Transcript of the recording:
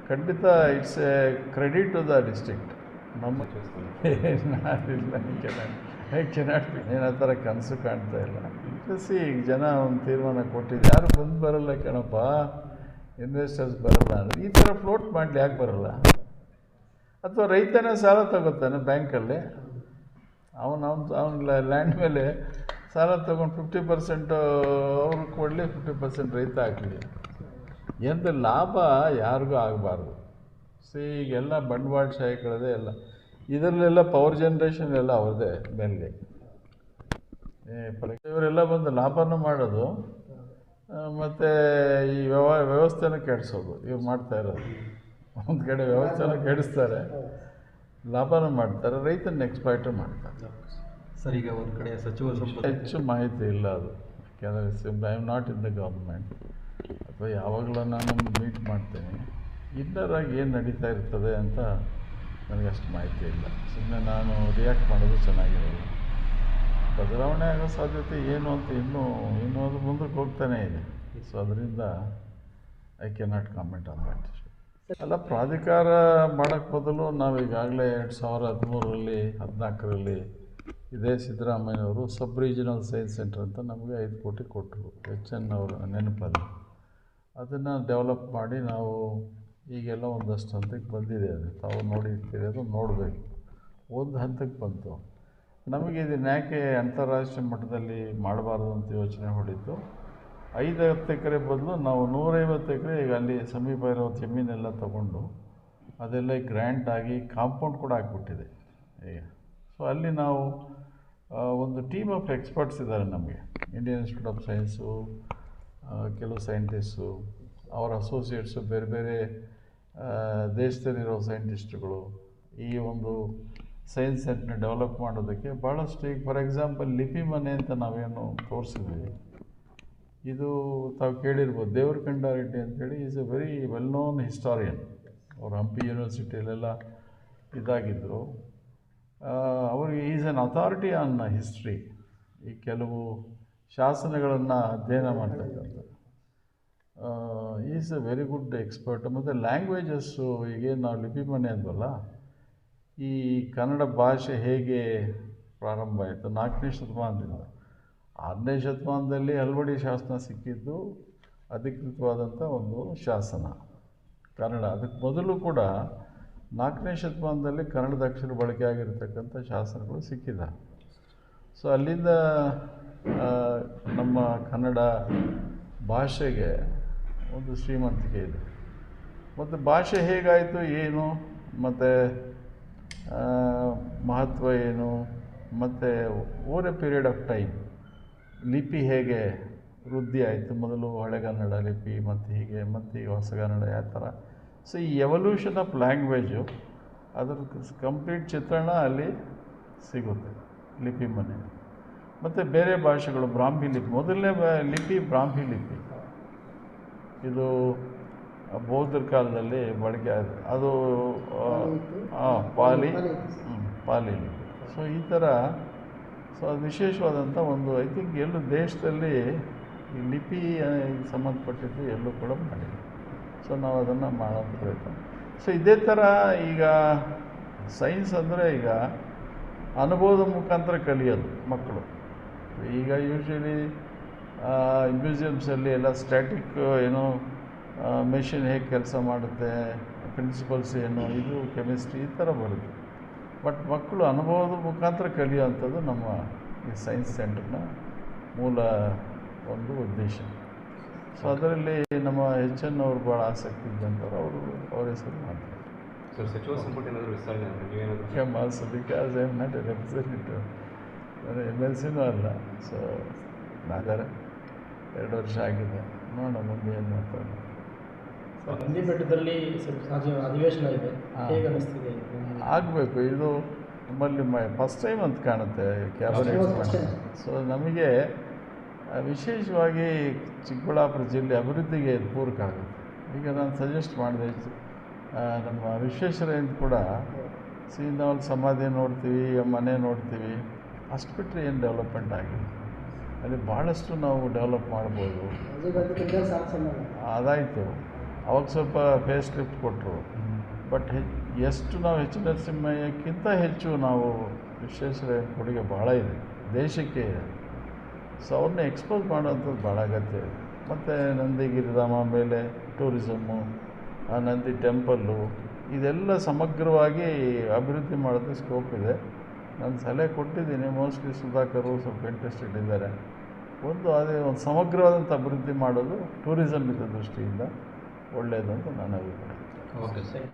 ಖಂಡಿತ it's a credit to the district. ನಮ್ಮ ಏನು ಆ ಥರ ಕನಸು ಕಾಣ್ತಾ ಇಲ್ಲ. ಈಗ ಜನ ಒಂದು ತೀರ್ಮಾನ ಕೊಟ್ಟಿದ್ದು, ಯಾರು ಬಂದು ಬರಲ್ಲ ಕಣಪ್ಪ, ಇನ್ವೆಸ್ಟರ್ಸ್ ಬರಲ್ಲ ಅಂದರೆ ಈ ಥರ ಫ್ಲೋಟ್ ಮಾಡಲಿ ಯಾಕೆ ಬರಲ್ಲ? ಅಥವಾ ರೈತನೇ ಸಾಲ ತಗೋತಾನೆ ಬ್ಯಾಂಕಲ್ಲಿ, ಅವನ ಲ್ಯಾಂಡ್ ಮೇಲೆ ಸಾಲ ತೊಗೊಂಡು 50% ಅವ್ರಿಗೆ ಕೊಡಲಿ, 50% ರೈತ ಹಾಕಲಿ. ಎಂತ ಲಾಭ ಯಾರಿಗೂ ಆಗಬಾರ್ದು. ಈಗೆಲ್ಲ ಬಂಡವಾಳಶಾಹಿಗಳದೇ ಎಲ್ಲ, ಇದರಲ್ಲೆಲ್ಲ ಪವರ್ ಜನ್ರೇಷನ್ ಎಲ್ಲ ಅವ್ರದ್ದೇ ಮೇಲೆ. ಇವರೆಲ್ಲ ಬಂದು ಲಾಭನೂ ಮಾಡೋದು ಮತ್ತು ಈ ವ್ಯವಸ್ಥೆನ ಕೆಡಿಸೋದು ಇವ್ರು ಮಾಡ್ತಾ ಇರೋದು. ಒಂದು ಕಡೆ ವ್ಯವಸ್ಥೆನ ಕೆಡಿಸ್ತಾರೆ, ಲಾಭನೂ ಮಾಡ್ತಾರೆ, ರೈತನ ಎಕ್ಸ್ಪ್ಲಾಯ್ಟ್ ಮಾಡ್ತಾರೆ. ಸರ್, ಈಗ ಒಂದು ಕಡೆ ಸಚಿವ ಸಂಪುಟ ಹೆಚ್ಚು ಮಾಹಿತಿ ಇಲ್ಲ ಅದು. ಯಾಕೆಂದರೆ I am not in the government. ಅಥವಾ ಯಾವಾಗಲೂ ನಾನು ಮೀಟ್ ಮಾಡ್ತೀನಿ, ಇನ್ನರಾಗಿ ಏನು ನಡೀತಾ ಇರ್ತದೆ ಅಂತ ನನಗೆ ಅಷ್ಟು ಮಾಹಿತಿ ಇಲ್ಲ. ಸುಮ್ಮನೆ ನಾನು ರಿಯಾಕ್ಟ್ ಮಾಡೋದು ಚೆನ್ನಾಗಿರೋದು. ಬದಲಾವಣೆ ಆಗೋ ಸಾಧ್ಯತೆ ಏನು ಅಂತ ಇನ್ನೂ ಅದು ಮುಂದಕ್ಕೆ ಹೋಗ್ತಾನೇ ಇದೆ. ಸೊ ಅದರಿಂದ I can not comment on that. ಅಲ್ಲ, ಪ್ರಾಧಿಕಾರ ಮಾಡೋಕ್ಕೆ ಬದಲು ನಾವು ಈಗಾಗಲೇ 2013ರಲ್ಲಿ 14ರಲ್ಲಿ ಇದೇ ಸಿದ್ದರಾಮಯ್ಯನವರು ಸಬ್ ರೀಜನಲ್ ಸೈನ್ಸ್ ಸೆಂಟರ್ ಅಂತ ನಮಗೆ 5 ಕೋಟಿ ಕೊಟ್ಟರು, HN ಅವರ ನೆನಪಲ್ಲಿ. ಅದನ್ನು ಡೆವಲಪ್ ಮಾಡಿ ನಾವು ಈಗೆಲ್ಲ ಒಂದಷ್ಟು ಹಂತಕ್ಕೆ ಬಂದಿದೆ. ಅದು ತಾವು ನೋಡಿರ್ತೀರಿ, ಅದು ನೋಡಬೇಕು. ಒಂದು ಹಂತಕ್ಕೆ ಬಂತು. ನಮಗೆ ಇದನ್ನು ಯಾಕೆ ಅಂತಾರಾಷ್ಟ್ರೀಯ ಮಟ್ಟದಲ್ಲಿ ಮಾಡಬಾರ್ದು ಅಂತ ಯೋಚನೆ ಹೊಡಿತು. 5-10 ಎಕರೆ ಬದಲು ನಾವು 150 ಎಕರೆ ಈಗ ಅಲ್ಲಿ ಸಮೀಪ ಇರೋ ಜಮೀನೆಲ್ಲ ತಗೊಂಡು ಅದೆಲ್ಲ ಗ್ರ್ಯಾಂಟ್ ಆಗಿ ಕಾಂಪೌಂಡ್ ಕೂಡ ಆಗಿಬಿಟ್ಟಿದೆ ಈಗ. ಸೊ ಅಲ್ಲಿ ನಾವು ಒಂದು ಟೀಮ್ ಆಫ್ ಎಕ್ಸ್ಪರ್ಟ್ಸ್ ಇದ್ದಾರೆ ನಮಗೆ, ಇಂಡಿಯನ್ ಇನ್ಸ್ಟಿಟ್ಯೂಟ್ ಆಫ್ ಸೈನ್ಸು, ಕೆಲವು ಸೈಂಟಿಸ್ಟು, ಅವರ ಅಸೋಸಿಯೇಟ್ಸು, ಬೇರೆ ಬೇರೆ ದೇಶದಲ್ಲಿರೋ ಸೈಂಟಿಸ್ಟ್ಗಳು ಈ ಒಂದು ಸೈನ್ಸ್ ಸೆಂಟ್ನ ಡೆವಲಪ್ ಮಾಡೋದಕ್ಕೆ ಭಾಳಷ್ಟು. ಈಗ ಫಾರ್ ಎಕ್ಸಾಂಪಲ್ ಲಿಪಿ ಮನೆ ಅಂತ ನಾವೇನು ತೋರಿಸಿದ್ವಿ, ಇದು ತಾವು ಕೇಳಿರ್ಬೋದು. ದೇವರಕಂಡ ರೆಡ್ಡಿ ಅಂತೇಳಿ is A very well known historian. ಅವರು ಹಂಪಿ ಯೂನಿವರ್ಸಿಟಿಯಲ್ಲೆಲ್ಲ ಇದಾಗಿದ್ದರು. ಅವರಿಗೆ is on authority on history. ಈ ಕೆಲವು ಶಾಸನಗಳನ್ನು ಅಧ್ಯಯನ ಮಾಡ್ತಕ್ಕಂಥ is A very good expert. ಮತ್ತು ಲ್ಯಾಂಗ್ವೇಜಸ್ಸು, ಈಗೇನು ನಾವು ಲಿಪಿ ಮನೆ ಅಂದ್ವಲ್ಲ, ಈ ಕನ್ನಡ ಭಾಷೆ ಹೇಗೆ ಪ್ರಾರಂಭ ಆಯಿತು 4ನೇ ಶತಮಾನದಿಂದ. 6ನೇ ಶತಮಾನದಲ್ಲಿ ಹಲ್ವಡಿ ಶಾಸನ ಸಿಕ್ಕಿದ್ದು ಅಧಿಕೃತವಾದಂಥ ಒಂದು ಶಾಸನ ಕನ್ನಡ. ಅದಕ್ಕೆ ಮೊದಲು ಕೂಡ 4ನೇ ಶತಮಾನದಲ್ಲಿ ಕನ್ನಡದ ಅಕ್ಷರ ಬಳಕೆ ಆಗಿರ್ತಕ್ಕಂಥ ಶಾಸನಗಳು ಸಿಕ್ಕಿದೆ. ಸೊ ಅಲ್ಲಿಂದ ನಮ್ಮ ಕನ್ನಡ ಭಾಷೆಗೆ ಒಂದು ಶ್ರೀಮಂತಿಕೆ ಇದೆ. ಮತ್ತು ಭಾಷೆ ಹೇಗಾಯಿತು ಏನು, ಮತ್ತು ಮಹತ್ವ ಏನು, ಮತ್ತು over A period of time ಲಿಪಿ ಹೇಗೆ ವೃದ್ಧಿ ಆಯಿತು. ಮೊದಲು ಹಳೆಗನ್ನಡ ಲಿಪಿ, ಮತ್ತು ಹೀಗೆ, ಮತ್ತು ಈಗ ಹೊಸಗನ್ನಡ, ಯಾವ ಥರ. ಸೊ ಈ ಎವಲ್ಯೂಷನ್ ಆಫ್ ಲ್ಯಾಂಗ್ವೇಜು ಅದರ ಕಂಪ್ಲೀಟ್ ಚಿತ್ರಣ ಅಲ್ಲಿ ಸಿಗುತ್ತೆ ಲಿಪಿ ಮನೆ. ಮತ್ತು ಬೇರೆ ಭಾಷೆಗಳು, ಬ್ರಾಹ್ಮಿ ಲಿಪಿ, ಮೊದಲನೇ ಲಿಪಿ ಬ್ರಾಹ್ಮಿ ಲಿಪಿ. ಇದು ಬೌದ್ಧರ ಕಾಲದಲ್ಲಿ ಬಳಕೆ ಆಯಿತು. ಅದು ಪಾಲಿ ಲಿಪಿ. ಸೊ ಈ ಥರ. ಸೊ ಅದು ವಿಶೇಷವಾದಂಥ ಒಂದು, ಐ ಥಿಂಕ್ ಎಲ್ಲೂ ದೇಶದಲ್ಲಿ ಈ ಲಿಪಿ ಸಂಬಂಧಪಟ್ಟಿದ್ದು ಎಲ್ಲೂ ಕೂಡ ಮಾಡಿಲ್ಲ. ಸೊ ನಾವು ಅದನ್ನು ಮಾಡೋದು ಪ್ರಯತ್ನ. ಸೊ ಇದೇ ಥರ ಈಗ ಸೈನ್ಸ್ ಅಂದರೆ ಈಗ ಅನುಭವದ ಮುಖಾಂತರ ಕಲಿಯೋದು ಮಕ್ಕಳು. ಈಗ ಯೂಶ್ವಲಿ ಮ್ಯೂಸಿಯಮ್ಸಲ್ಲಿ ಎಲ್ಲ ಸ್ಟ್ಯಾಟಿಕ್ ಏನೋ ಮೆಷಿನ್ ಹೇಗೆ ಕೆಲಸ ಮಾಡುತ್ತೆ, ಪ್ರಿನ್ಸಿಪಲ್ಸ್ ಏನು, ಇದು ಕೆಮಿಸ್ಟ್ರಿ, ಈ ಥರ ಬರುತ್ತೆ. ಬಟ್ ಮಕ್ಕಳು ಅನುಭವದ ಮುಖಾಂತರ ಕಲಿಯುವಂಥದ್ದು ನಮ್ಮ ಈ ಸೈನ್ಸ್ ಸೆಂಟರ್ನ ಮೂಲ ಒಂದು ಉದ್ದೇಶ. ಸೊ ಅದರಲ್ಲಿ ನಮ್ಮ HN ಅವರು ಭಾಳ ಆಸಕ್ತಿ ಇದ್ದಂಥವ್ರು, ಅವ್ರ ಹೆಸರು ಮಾಡ್ತಾರೆ. ಸರ್, ಸಚಿವ ಸಂಪುಟ ಏನಾದರೂ ವಿಸ್ತರಣೆ because I am not A representative, ನಾನು MLCನೂ ಅಲ್ಲ. ಸೊ ಆದರೆ 2 ವರ್ಷ ಆಗಿದೆ, ನೋಡೋಣ ಮುಂದೆ ಏನು ಮಾಡ್ತಾರೆ. ಬೆಟ್ಟದಲ್ಲಿ ಅಧಿವೇಶನ ಇದೆ, ಹೇಗೆ ಅನಿಸ್ತಿದೆ? ಆಗಬೇಕು. ಇದು ನಮ್ಮಲ್ಲಿ ಫಸ್ಟ್ ಟೈಮ್ ಅಂತ ಕಾಣುತ್ತೆ ಕ್ಯಾಬಿನೆಟ್. ಸೊ ನಮಗೆ ವಿಶೇಷವಾಗಿ ಚಿಕ್ಕಬಳ್ಳಾಪುರ ಜಿಲ್ಲೆ ಅಭಿವೃದ್ಧಿಗೆ ಪೂರಕ ಆಗುತ್ತೆ. ಈಗ ನಾನು ಸಜೆಸ್ಟ್ ಮಾಡಿದೆ, ನಮ್ಮ ವಿಶ್ವೇಶ್ವರಯ್ಯಂದು ಕೂಡ ನಾವು ಸಮಾಧಿ ನೋಡ್ತೀವಿ, ಮನೆ ನೋಡ್ತೀವಿ, ಅಷ್ಟು ಬಿಟ್ಟರೆ ಏನು ಡೆವಲಪ್ಮೆಂಟ್ ಆಗಿದೆ. ಅಲ್ಲಿ ಭಾಳಷ್ಟು ನಾವು ಡೆವಲಪ್ ಮಾಡ್ಬೋದು. ಅದಾಯಿತು. ಅವಾಗ ಸ್ವಲ್ಪ ಫೇಸ್ ಲಿಫ್ಟ್ ಕೊಟ್ಟರು. ಬಟ್ ಎಷ್ಟು ನಾವು ಎಚ್ ನರಸಿಂಹಯ್ಯಕ್ಕಿಂತ ಹೆಚ್ಚು ನಾವು ವಿಶ್ವೇಶ್ವರಯ್ಯ ಕೊಡುಗೆ ಭಾಳ ಇದೆ, ದೇಶಕ್ಕೆ ಇದೆ. ಸೊ ಅವ್ರನ್ನ ಎಕ್ಸ್ಪೋಸ್ ಮಾಡೋವಂಥದ್ದು ಭಾಳ ಅಗತ್ಯ ಇದೆ. ಮತ್ತು ನಂದಿಗಿರಿಧಾಮ ಮೇಲೆ ಟೂರಿಸಮ್ಮು, ಆ ನಂದಿ ಟೆಂಪಲ್ಲು, ಇದೆಲ್ಲ ಸಮಗ್ರವಾಗಿ ಅಭಿವೃದ್ಧಿ ಮಾಡೋದು ಸ್ಕೋಪ್ ಇದೆ. ನಾನು ಸಲಹೆ ಕೊಟ್ಟಿದ್ದೀನಿ. ಮೋಸ್ಟ್ಲಿ ಸುಧಾಕರು ಸ್ವಲ್ಪ ಇಂಟ್ರೆಸ್ಟೆಡ್ ಇದ್ದಾರೆ. ಅದೇ ಒಂದು ಸಮಗ್ರವಾದಂಥ ಅಭಿವೃದ್ಧಿ ಮಾಡೋದು ಟೂರಿಸಮ್ ಇದ್ದ ದೃಷ್ಟಿಯಿಂದ ಒಳ್ಳೆಯದು ಅಂತ ನನ್ನ ಅಭಿಪ್ರಾಯ. Okay sir.